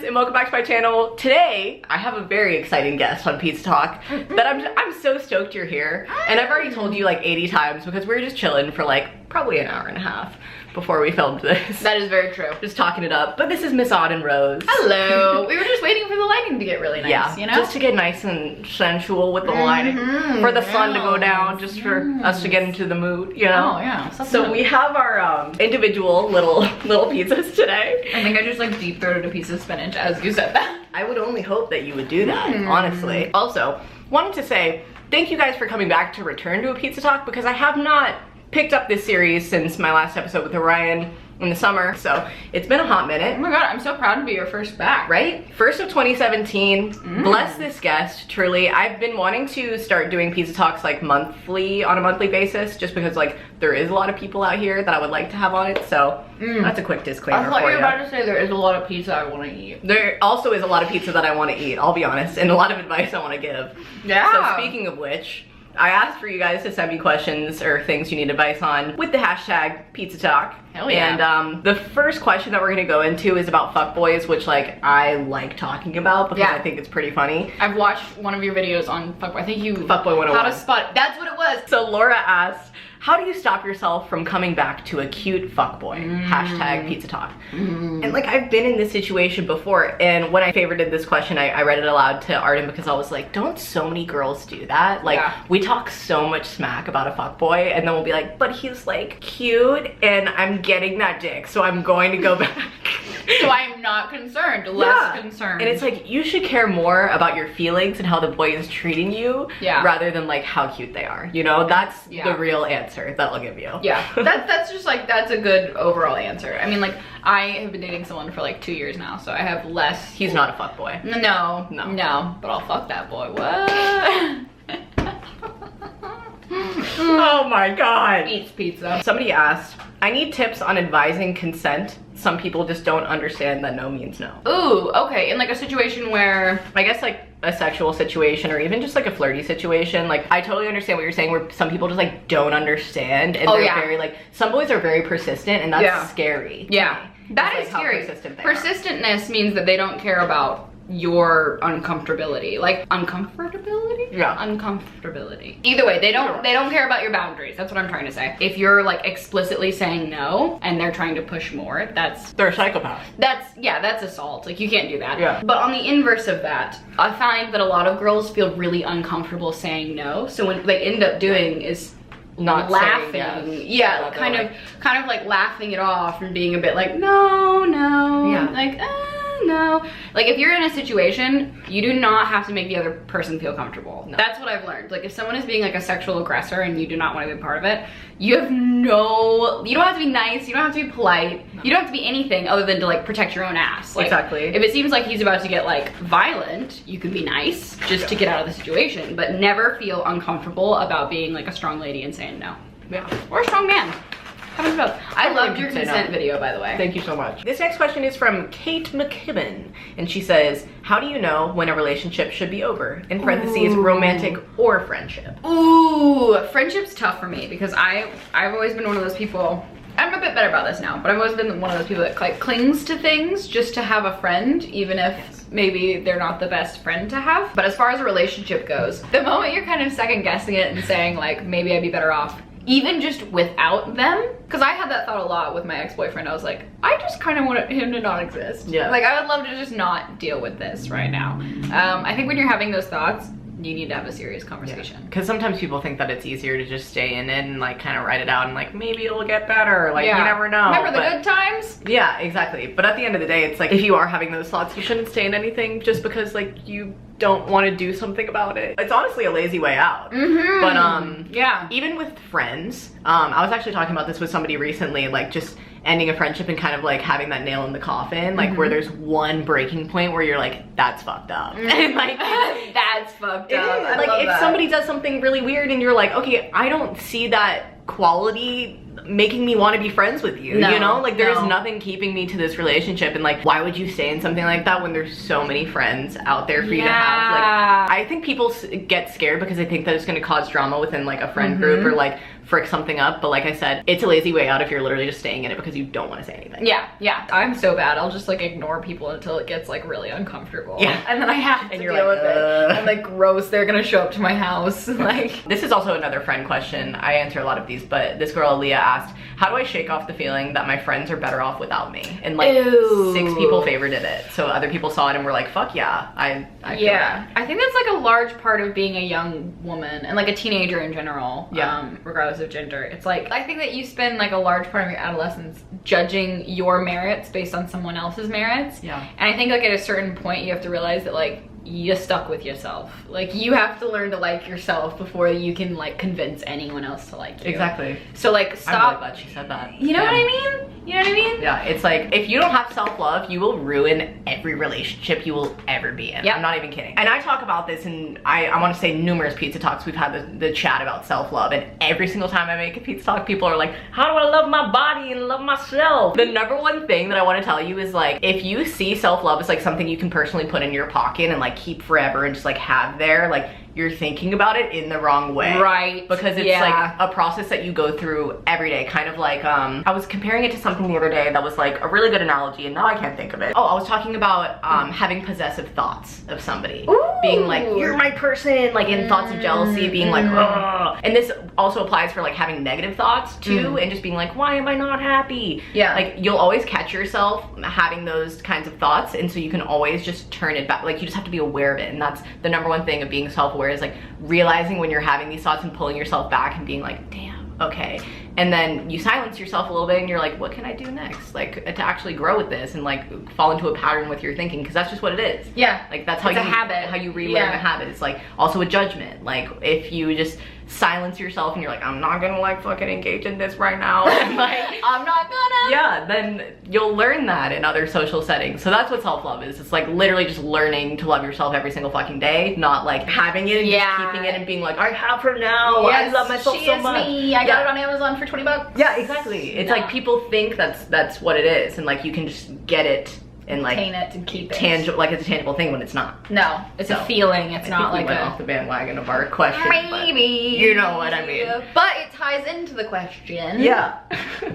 and welcome back to my channel. Today, I have a very exciting guest on Pizza Talk that I'm so stoked you're here. And I've already told you like 80 times because we were just chilling for like probably an hour and a half before we filmed this. That is very true. Just talking it up. But this is Miss Arden Rose. Hello. We were just waiting for the lighting to get really nice, yeah, you know? just to get nice and sensual with the lighting. For the sun to go down, just for us to get into the mood, you know? Oh, yeah. So we have our individual little pizzas today. I think I just like deep throated a piece of spinach as you said that. I would only hope that you would do that, honestly. Also, wanted to say thank you guys for coming back to return to a Pizza Talk because I have not picked up this series since my last episode with Orion in the summer, so it's been a hot minute. Oh my god, I'm so proud to be your first back. Right? First of 2017. Bless this guest, truly. I've been wanting to start doing Pizza Talks like monthly, on a monthly basis, just because like there is a lot of people out here that I would like to have on it, so that's a quick disclaimer I thought for you were about to say there is a lot of pizza I want to eat. There also is a lot of pizza that I want to eat, I'll be honest, and a lot of advice I want to give. Yeah. So speaking of which, I asked for you guys to send me questions or things you need advice on with the hashtag Pizza Talk. Hell yeah. And the first question that we're gonna go into is about fuckboys, which like I like talking about because I think it's pretty funny. I've watched one of your videos on fuckboy. I think you Fuckboy 101. How to spot. That's what it was. So Laura asked, how do you stop yourself from coming back to a cute fuckboy? Hashtag Pizza Talk. And like I've been in this situation before, and when I favorited this question, I read it aloud to Arden because I was like, don't so many girls do that? Like we talk so much smack about a fuckboy and then we'll be like, but he's like cute and I'm getting that dick, so I'm going to go back. So I'm not concerned, less concerned. And it's like, you should care more about your feelings and how the boy is treating you rather than like how cute they are. You know, that's the real answer that I'll give you. Yeah, that's just like, that's a good overall answer. I mean, like, I have been dating someone for like 2 years now, so I have less. He's not a fuckboy. No, but I'll fuck that boy. What? Oh my god. Eats pizza. Somebody asked, I need tips on advising consent. Some people just don't understand that no means no. Ooh, okay. In like a situation where, I guess like a sexual situation or even just like a flirty situation, like I totally understand what you're saying where some people just like don't understand and they're very like, some boys are very persistent and that's scary. Yeah, that is scary. Persistentness means that they don't care about your uncomfortability. Like uncomfortability? Yeah. Uncomfortability. Either way, they don't care about your boundaries. That's what I'm trying to say. If you're like explicitly saying no and they're trying to push more, they're a psychopath. That's assault. Like you can't do that. Yeah. But on the inverse of that, I find that a lot of girls feel really uncomfortable saying no. So what they end up doing is not laughing. Yeah, kind of like laughing it off and being a bit like, no. Yeah. Like, no. Like if you're in a situation, you do not have to make the other person feel comfortable. No. That's what I've learned. Like if someone is being like a sexual aggressor and you do not want to be part of it, you don't have to be nice, you don't have to be polite, you don't have to be anything other than to like protect your own ass. Like, exactly. If it seems like he's about to get like violent, you can be nice just to get out of the situation, but never feel uncomfortable about being like a strong lady and saying no. Yeah. Or a strong man. Both. I loved your consent video, by the way. Thank you so much. This next question is from Kate McKibben, and she says, how do you know when a relationship should be over? In parentheses, romantic or friendship. Ooh, friendship's tough for me because I've always been one of those people, I'm a bit better about this now, but I've always been one of those people that like clings to things just to have a friend, even if maybe they're not the best friend to have. But as far as a relationship goes, the moment you're kind of second guessing it and saying like, maybe I'd be better off even just without them, because I had that thought a lot with my ex-boyfriend. I was like, I just kind of want him to not exist. Yeah. Like I would love to just not deal with this right now. I think when you're having those thoughts, you need to have a serious conversation. Because sometimes people think that it's easier to just stay in it and like kind of write it out and like maybe it'll get better. Like you never know. Remember the good times? Yeah, exactly. But at the end of the day, it's like if you are having those thoughts, you shouldn't stay in anything just because like you don't want to do something about it. It's honestly a lazy way out. But yeah, even with friends, I was actually talking about this with somebody recently, like just ending a friendship and kind of like having that nail in the coffin, like where there's one breaking point where you're like, that's fucked up. And like that's fucked up. Like if somebody does something really weird and you're like, okay, I don't see that quality making me want to be friends with you, you know? Like there's nothing keeping me to this relationship, and like why would you stay in something like that when there's so many friends out there for you to have? Like I think people get scared because they think that it's going to cause drama within like a friend group or like frick something up, but like I said, it's a lazy way out if you're literally just staying in it because you don't want to say anything. Yeah, yeah. I'm so bad. I'll just like ignore people until it gets like really uncomfortable. Yeah. And then I have to And you're deal like, with it. I'm like, gross, they're gonna show up to my house. Like, this is also another friend question. I answer a lot of these, but this girl, Leah, asked, how do I shake off the feeling that my friends are better off without me? And like Ew. 6 people favorited it. So other people saw it and were like, fuck yeah, I feel that. I think that's like a large part of being a young woman and like a teenager in general, Yeah. regardless of gender. It's like, I think that you spend like a large part of your adolescence judging your merits based on someone else's merits. Yeah. And I think like at a certain point you have to realize that like you're stuck with yourself. Like you have to learn to like yourself before you can like convince anyone else to like you. Exactly. So like stop. I'm really glad she said that. You know Yeah. what I mean? You know what I mean? Yeah, it's like, if you don't have self-love, you will ruin every relationship you will ever be in. Yep. I'm not even kidding. And I talk about this, and I want to say numerous pizza talks. We've had the chat about self-love, and every single time I make a pizza talk, people are like, how do I love my body and love myself? The number one thing that I want to tell you is like, if you see self-love as like something you can personally put in your pocket and like keep forever and just like have there, like, you're thinking about it in the wrong way. Right. Because it's like a process that you go through every day. Kind of like, I was comparing it to something the other day that was like a really good analogy, and now I can't think of it. Oh, I was talking about having possessive thoughts of somebody. Ooh. Being like, you're my person, like in thoughts of jealousy, being like, ugh. And this also applies for like having negative thoughts too, and just being like, why am I not happy? Yeah. Like you'll always catch yourself having those kinds of thoughts, and so you can always just turn it back. Like you just have to be aware of it, and that's the number one thing of being self-aware, is like realizing when you're having these thoughts and pulling yourself back and being like, damn, okay. And then you silence yourself a little bit and you're like, what can I do next? Like to actually grow with this and like fall into a pattern with your thinking, because that's just what it is. Yeah. Like that's how It's you a habit. how you relearn a habit. It's like also a judgment. Like if you just silence yourself and you're like, I'm not gonna like fucking engage in this right now. And like I'm not gonna. Yeah, then you'll learn that in other social settings. So that's what self-love is. It's like literally just learning to love yourself every single fucking day, not like having it and just keeping it and being like, I have her now. Yes, I love myself she so is much. me. I got it on Amazon for 20 bucks. Yeah, exactly. It's like people think that's what it is, and like you can just get it and like Obtain it and keep it. Tangible, like it's a tangible thing when it's not. No, it's a feeling. It's not like we went off the bandwagon of our question. Maybe. You know what I mean. But it ties into the question. Yeah.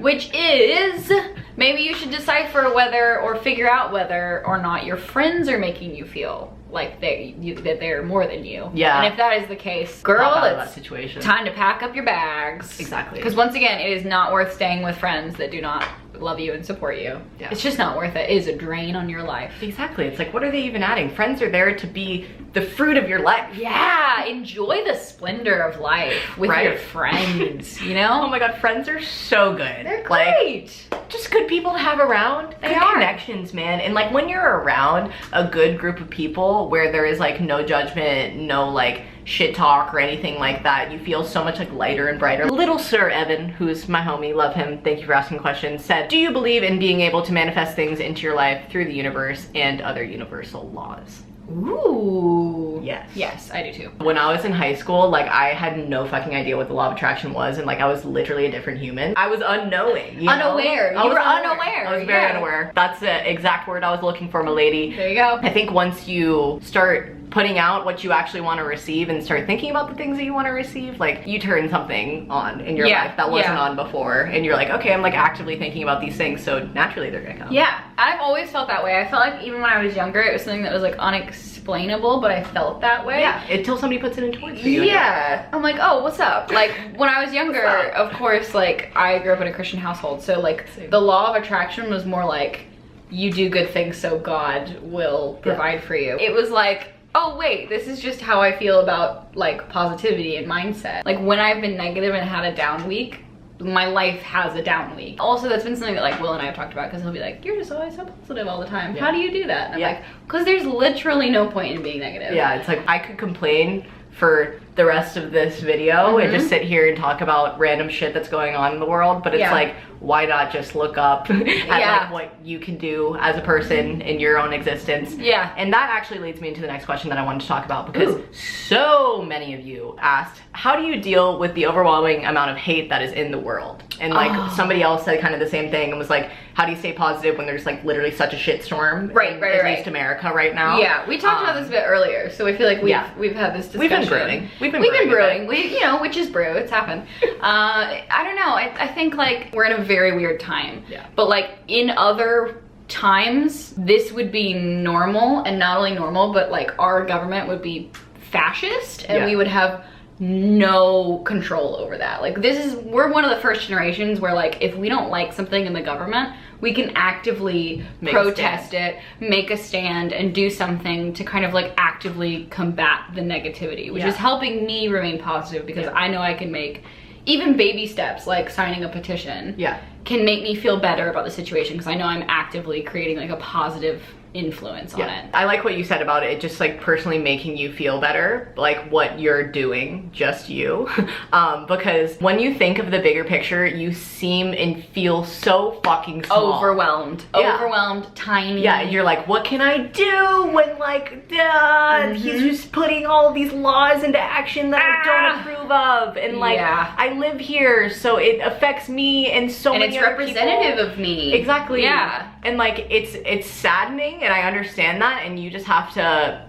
Which is, maybe you should decipher whether or figure out whether or not your friends are making you feel like that they're more than you. Yeah. And if that is the case, girl, Pop out of that it's situation. time to pack up your bags. Exactly. Because once again, it is not worth staying with friends that do not love you and support you. Yeah. It's just not worth it. It is a drain on your life. Exactly. It's like, what are they even adding? Friends are there to be the fruit of your life. Yeah, enjoy the splendor of life with your friends, you know? Oh my god, friends are so good. They're Like, great. just good people to have around. They Good are. connections, man. And like when you're around a good group of people where there is like no judgment, no like shit talk or anything like that, you feel so much like lighter and brighter. Little Sir Evan, who's my homie, love him, thank you for asking questions, said, do you believe in being able to manifest things into your life through the universe and other universal laws? Ooh. Yes. Yes, I do too. When I was in high school, like I had no fucking idea what the law of attraction was, and like I was literally a different human. I was unknowing, you know? Unaware. I You was were unaware. I was very unaware. That's the exact word I was looking for, my lady. There you go. I think once you start putting out what you actually want to receive and start thinking about the things that you want to receive, like you turn something on in your life that wasn't on before, and you're like, okay, I'm like actively thinking about these things, so naturally they're gonna come. Yeah, I've always felt that way. I felt like even when I was younger, it was something that was like unexplainable, but I felt that way. Yeah, until somebody puts it into words for you. Yeah, I'm like, oh, what's up? Like when I was younger, of course, like I grew up in a Christian household, so like the law of attraction was more like you do good things so God will provide for you. It was like, oh wait, this is just how I feel about like positivity and mindset. Like when I've been negative and had a down week, my life has a down week. Also, that's been something that like Will and I have talked about, because he'll be like, you're just always so positive all the time. How do you do that? And I'm like, because there's literally no point in being negative. Yeah, it's like I could complain for the rest of this video and just sit here and talk about random shit that's going on in the world, but it's like, why not just look up at like what you can do as a person in your own existence? Yeah. And that actually leads me into the next question that I wanted to talk about, because so many of you asked, how do you deal with the overwhelming amount of hate that is in the world? And like somebody else said kind of the same thing and was like, how do you stay positive when there's like literally such a shitstorm in at least America right now? Yeah, we talked about this a bit earlier, so I feel like we've had this discussion. We've been growing. We've been brewing. You know, witches brew. It's happened. I don't know. I think like we're in a very weird time. Yeah. But like in other times, this would be normal, and not only normal, but like our government would be fascist, and we would have no control over that. Like we're one of the first generations where like if we don't like something in the government, we can actively protest it, make a stand, and do something to kind of like actively combat the negativity, which is helping me remain positive, because I know I can make even baby steps like signing a petition can make me feel better about the situation, because I know I'm actively creating like a positive influence on it. I like what you said about it just like personally making you feel better, like what you're doing, just you. Because when you think of the bigger picture, you seem and feel so fucking small. Overwhelmed, tiny. Yeah, you're like, what can I do when like he's just putting all of these laws into action that I don't approve of, and like I live here, so it affects me and so many other people. And it's representative of me. Exactly. Yeah. And like it's saddening, and I understand that, and you just have to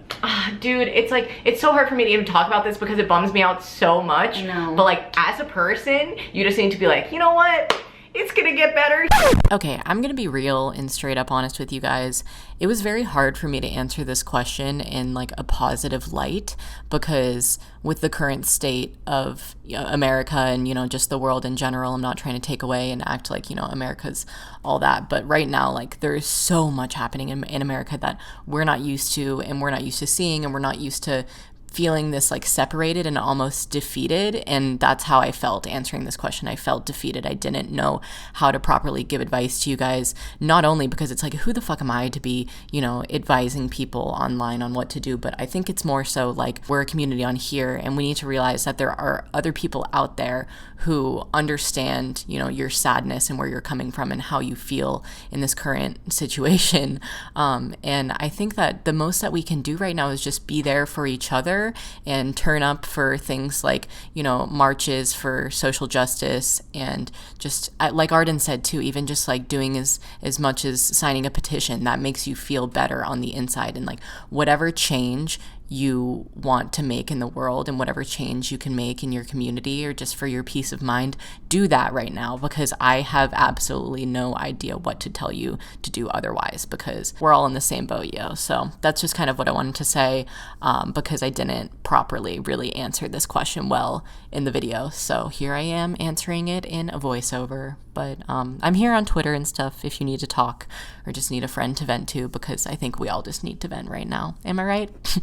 dude, it's like, it's so hard for me to even talk about this because it bums me out so much. I know. But like as a person, you just need to be like, you know what? It's gonna get better. Okay, I'm gonna be real and straight up honest with you guys. It was very hard for me to answer this question in like a positive light, because with the current state of America and, you know, just the world in general, I'm not trying to take away and act like, you know, America's all that. But right now, like, there is so much happening in America that we're not used to, and we're not used to seeing, and we're not used to feeling this like separated and almost defeated. And that's how I felt answering this question. I felt defeated. I didn't know how to properly give advice to you guys, not only because it's like, who the fuck am I to be, you know, advising people online on what to do, but I think it's more so like we're a community on here, and we need to realize that there are other people out there who understand, you know, your sadness and where you're coming from and how you feel in this current situation. And I think that the most that we can do right now is just be there for each other and turn up for things like, you know, marches for social justice, and just like Arden said too, even just like doing as much as signing a petition that makes you feel better on the inside, and like whatever change you want to make in the world and whatever change you can make in your community or just for your peace of mind, do that right now, because I have absolutely no idea what to tell you to do otherwise, because we're all in the same boat, yo. So that's just kind of what I wanted to say, because I didn't properly really answer this question well in the video. So here I am answering it in a voiceover. But I'm here on Twitter and stuff if you need to talk or just need a friend to vent to, because I think we all just need to vent right now. Am I right?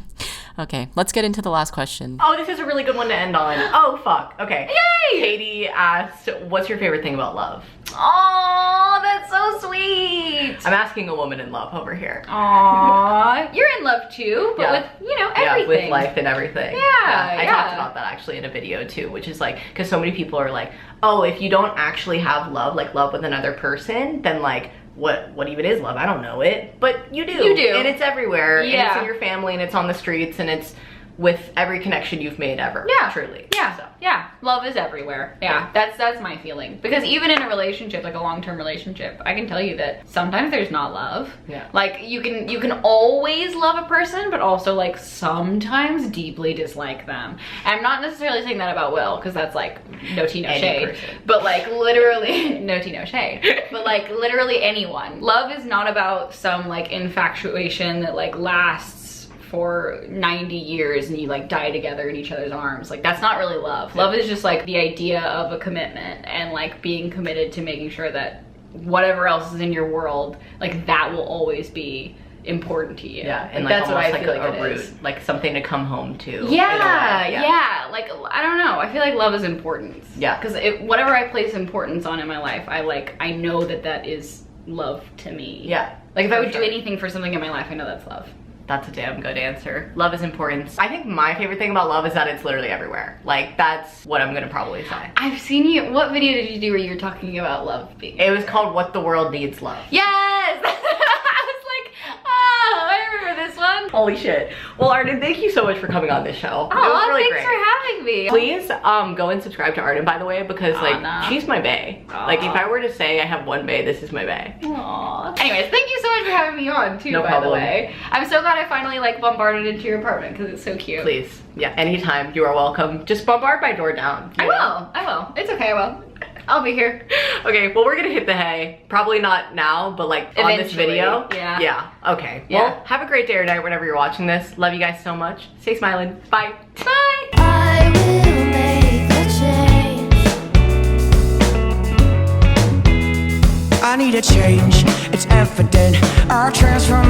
Okay, let's get into the last question. Oh, this is a really good one to end on. Oh, fuck. Okay. Yay! Katie asked, what's your favorite thing about love? Oh, that's so sweet. I'm asking a woman in love over here. Aw, you're in love too, but with, you know, everything. Yeah, with life and everything. Yeah, I talked about that actually in a video too, which is like, because so many people are like, oh, if you don't actually have love, like love with another person, then like, what even is love? I don't know it, but you do. You do. And it's everywhere. Yeah. And it's in your family, and it's on the streets, and it's with every connection you've made ever. Yeah. Truly. Yeah. So. Yeah. Love is everywhere. Yeah. That's my feeling. Because even in a relationship, like a long-term relationship, I can tell you that sometimes there's not love. Yeah. Like you can always love a person, but also like sometimes deeply dislike them. And I'm not necessarily saying that about Will, because that's like no tea, no shade. But like literally no tea, no shade. But like literally anyone. Love is not about some like infatuation that like lasts for 90 years and you like die together in each other's arms. Like that's not really love. Love is just like the idea of a commitment and like being committed to making sure that whatever else is in your world, like that will always be important to you. Yeah, and like, like that's what I like feel a like it root, is. like something to come home to. Yeah. Like I don't know. I feel like love is important. Yeah. Because whatever I place importance on in my life, I know that is love to me. Yeah. Like if I would do anything for something in my life, I know that's love. That's a damn good answer. Love is important. I think my favorite thing about love is that it's literally everywhere. Like that's what I'm gonna probably say. I've seen you, what video did you do where you were talking about love being? It was called What the World Needs Love. Yes! I was like, oh, I remember this one. Holy shit. Well, Arden, thank you so much for coming on this show. Oh, it was really thanks great. for having me. Please go and subscribe to Arden, by the way, because she's my bae. Like if I were to say I have one bae, this is my bae. Aww. Anyways, thank you so much for having me on too, by the way. I'm so glad I finally like bombarded into your apartment because it's so cute. Please. Yeah, anytime. You are welcome. Just bombard my door down. I will. It's okay, I will. I'll be here. Okay, well, we're gonna hit the hay. Probably not now, but like on this video. Yeah. Yeah, okay. Yeah. Well, have a great day or night whenever you're watching this. Love you guys so much. Stay smiling. Bye. Bye. I will make the change. I need a change, it's evident. Our transformation